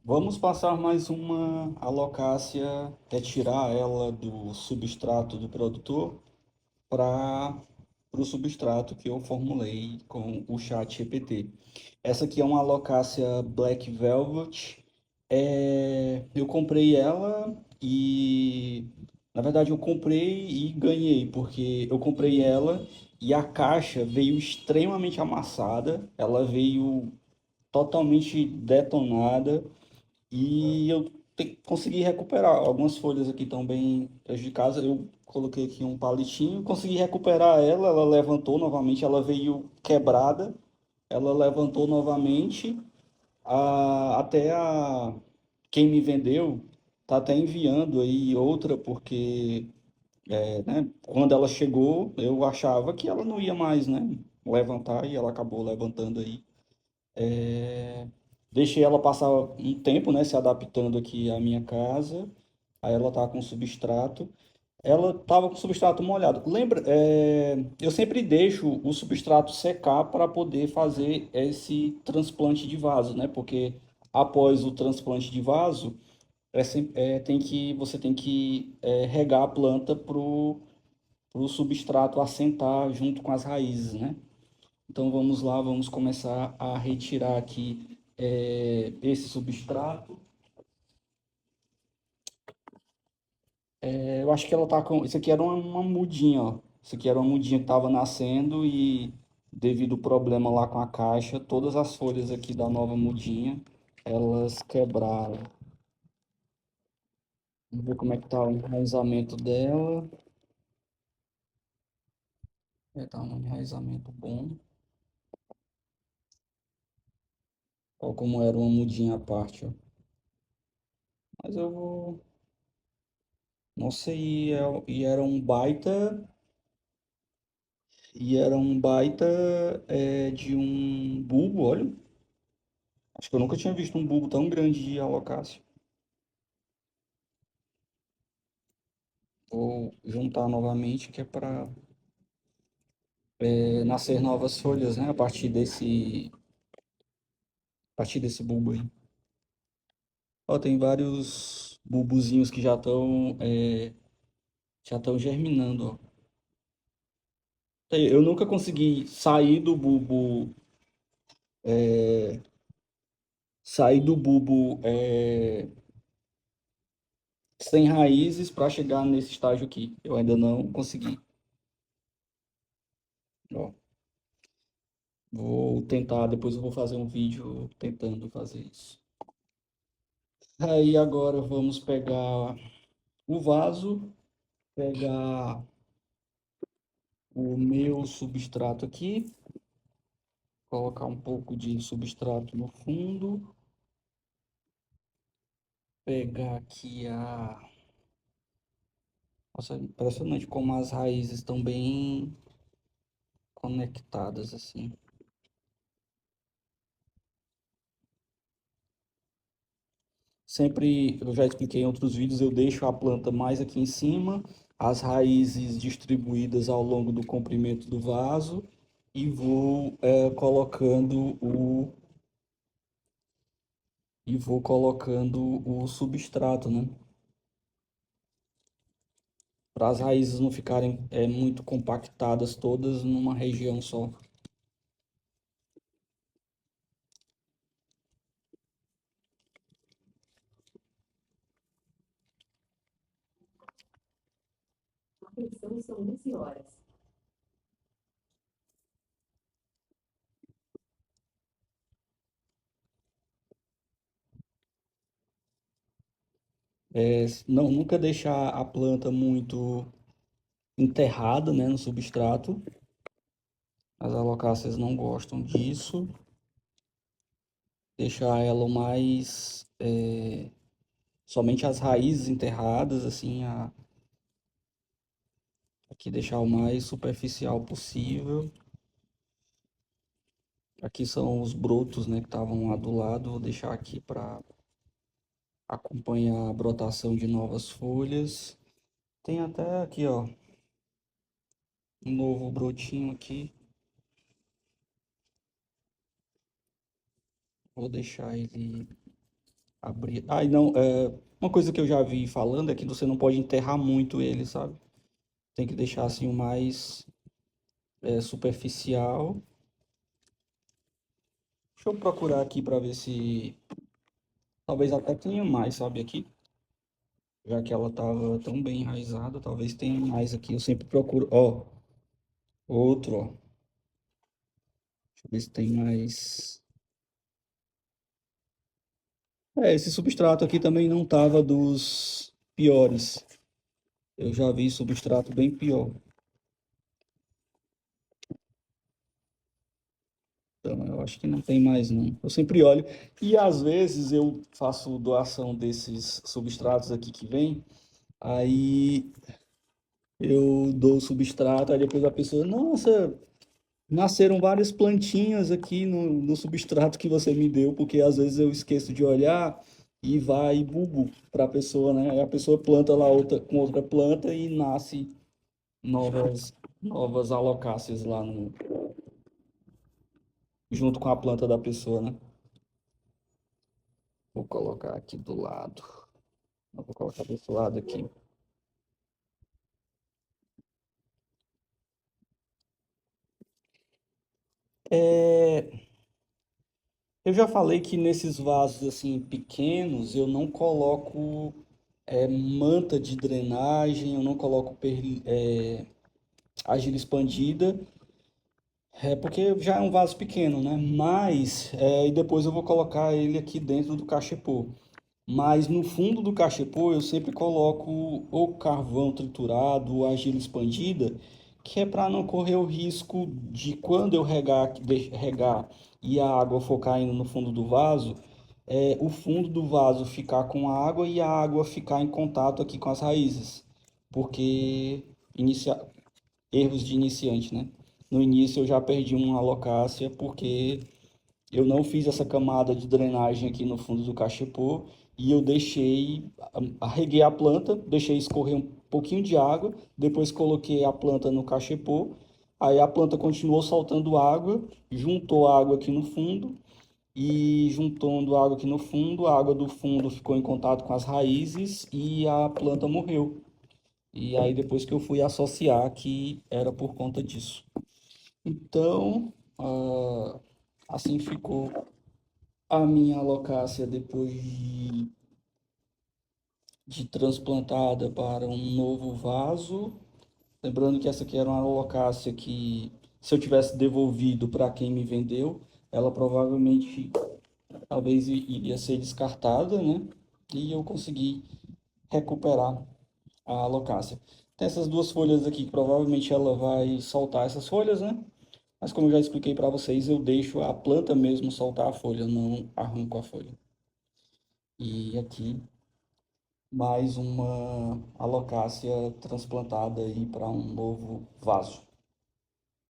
Vamos passar mais uma alocácia, retirar ela do substrato do produtor para o substrato que eu formulei com o chat GPT. Essa aqui é uma alocácia Black Velvet. Eu comprei ela e, na verdade, eu comprei e ganhei, porque eu comprei ela e a caixa veio extremamente amassada, ela veio totalmente detonada. E eu consegui recuperar. Algumas folhas aqui estão bem prejudicadas. Eu coloquei aqui um palitinho, consegui recuperar ela. Ela levantou novamente. Ela veio quebrada. Ela levantou novamente. Até quem me vendeu tá até enviando aí outra, porque né, quando ela chegou, eu achava que ela não ia mais, né, levantar e ela acabou levantando aí. Deixei ela passar um tempo, né, se adaptando aqui à minha casa. Aí ela tá com substrato. Ela tava com substrato molhado. Lembra, eu sempre deixo o substrato secar para poder fazer esse transplante de vaso, né? Porque após o transplante de vaso, você tem que regar a planta pro substrato assentar junto com as raízes, né? Então vamos lá, vamos começar a retirar aqui esse substrato. Eu acho que ela tá com. Isso aqui era uma mudinha, ó. Isso aqui era uma mudinha que estava nascendo e, devido ao problema lá com a caixa, todas as folhas aqui da nova mudinha, elas quebraram. Vamos ver como é que tá o enraizamento dela. Tá um enraizamento bom. Ó, como era uma mudinha à parte, ó. Mas eu vou. Nossa, e era um baita. E era um baita de um bulbo, olha. Acho que eu nunca tinha visto um bulbo tão grande de alocácio. Vou juntar novamente, que é para nascer novas folhas, né? A partir desse bulbo aí. Ó, tem vários bulbozinhos que já estão germinando, ó. Eu nunca consegui sair do bulbo sem raízes para chegar nesse estágio aqui. Eu ainda não consegui. Ó, vou tentar, depois eu vou fazer um vídeo tentando fazer isso. Aí agora vamos pegar o vaso, pegar o meu substrato aqui, colocar um pouco de substrato no fundo, pegar aqui a. Nossa, impressionante como as raízes estão bem conectadas assim. Sempre, eu já expliquei em outros vídeos, eu deixo a planta mais aqui em cima, as raízes distribuídas ao longo do comprimento do vaso e vou colocando o substrato, né? Para as raízes não ficarem muito compactadas todas numa região só. Atenção, são 11 horas. Não, nunca deixar a planta muito enterrada, né, no substrato. As alocáceas não gostam disso. Deixar ela o mais somente as raízes enterradas, assim, aqui deixar o mais superficial possível. Aqui são os brotos, né, que estavam lá do lado. Vou deixar aqui para acompanhar a brotação de novas folhas. Tem até aqui, ó, um novo brotinho aqui. Vou deixar ele abrir. Ah, e não, uma coisa que eu já vi falando é que você não pode enterrar muito ele, sabe? Tem que deixar assim o mais superficial. Deixa eu procurar aqui para ver se talvez até tenha mais, sabe, aqui. Já que ela tava tão bem enraizada, talvez tenha mais aqui. Eu sempre procuro. Ó, outro, ó. Deixa eu ver se tem mais. Esse substrato aqui também não tava dos piores. Eu já vi substrato bem pior. Então, eu acho que não tem mais, não. Eu sempre olho. E às vezes eu faço doação desses substratos aqui que vem. Aí eu dou o substrato, aí depois a pessoa, nossa, nasceram várias plantinhas aqui no substrato que você me deu, porque às vezes eu esqueço de olhar e vai bulbo para a pessoa, né? Aí a pessoa planta lá outra, com outra planta e nasce novas alocáceas lá junto com a planta da pessoa, né? Vou colocar aqui do lado. Eu vou colocar desse lado aqui. É, eu já falei que nesses vasos assim pequenos eu não coloco manta de drenagem, eu não coloco argila expandida, porque já é um vaso pequeno, né? Mas e depois eu vou colocar ele aqui dentro do cachepô. Mas no fundo do cachepô eu sempre coloco ou carvão triturado ou argila expandida, que é para não correr o risco de quando eu regar e a água for caindo no fundo do vaso, o fundo do vaso ficar com a água e a água ficar em contato aqui com as raízes. Porque erros de iniciante, né? No início eu já perdi uma alocácia porque eu não fiz essa camada de drenagem aqui no fundo do cachepô e eu reguei a planta, deixei escorrer um pouquinho de água, depois coloquei a planta no cachepô, aí a planta continuou soltando água, juntou água aqui no fundo e juntando água aqui no fundo, a água do fundo ficou em contato com as raízes e a planta morreu. E aí depois que eu fui associar que era por conta disso. Então, assim ficou a minha alocácia depois de transplantada para um novo vaso. Lembrando que essa aqui era uma alocácia que, se eu tivesse devolvido para quem me vendeu, ela provavelmente talvez iria ser descartada, né? E eu consegui recuperar a alocácia. Tem essas duas folhas aqui que provavelmente ela vai soltar essas folhas, né? Mas como eu já expliquei para vocês, eu deixo a planta mesmo soltar a folha, não arranco a folha. E aqui mais uma alocácia transplantada aí para um novo vaso.